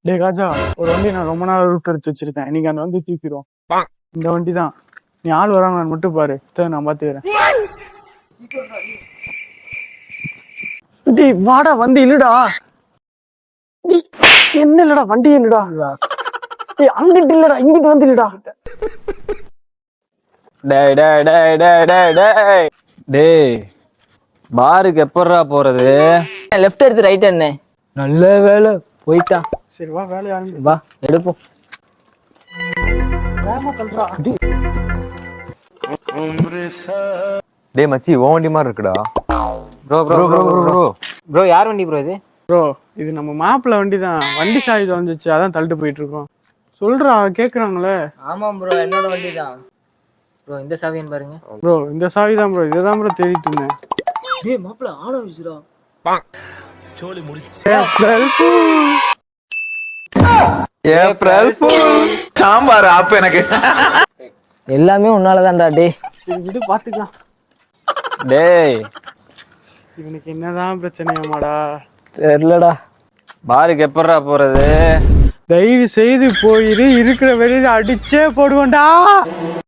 டேய் ராஜா, ஒரு வண்டி நான் ரொம்ப நாள் ரூட் எடுத்து வச்சிருக்கேன். இன்னைக்கு அந்த வண்டி தூக்கிடும். இந்த வண்டி தான். நீ ஆள் வராங்கன்னு மட்டும் பாரு, நான் பாத்துக்கிறேன். டேய் வாடா, வந்து இல்லடா. என்ன இல்லடா, வண்டி இல்லடா. டேய் அங்கிட்டு இல்லடா, இங்கிட்டு வந்து இல்லடா. டேய் டேய் டேய் டேய் டேய் டேய் டேய் பாருக்கு எப்பறா போறது? லெஃப்ட் எடுத்து ரைட் என்ன? நல்ல வேலை போயிட்டான். சரி வா, வேலையை ஆரம்பி. வா எடுப்போம். டேய் மச்சி, ஓ வண்டி மாதிரி இருக்குடா. Bro bro bro bro bro யார் வண்டி ப்ரோ இது? ப்ரோ இது நம்ம மாப்பிள்ள வண்டி தான். வண்டி சாவி தொலைஞ்சிச்சு, அதான் தள்ளிட்டு போயிட்டு இருக்கோம். சொல்றா, கேக்குறாங்களே. ஆமாம் ப்ரோ, என்னோட வண்டி தான் ப்ரோ. இந்த சாவின்னு பாருங்க ப்ரோ. இந்த சாவி தான் ப்ரோ. இதான் ப்ரோ தேடிட்டு இருந்தேன். டேய் மாப்ள ஆளோ விசுடா. சோலி முடிச்சு. ஏப்ரல் ஃபூல் சாம்பார் ஆப்பு எனக்கு. எல்லாமே உன்னால தான்டா. டேய் சரி விடு, பாத்துக்கலாம். டேய் இவனுக்கு என்னதான் பிரச்சனையாமாடா தெரியலடா. பாருக்கு எப்பறா போறது? தயவு செய்து போயிரு, இருக்கிற வெளியில அடிச்சே போடுவேன்டா.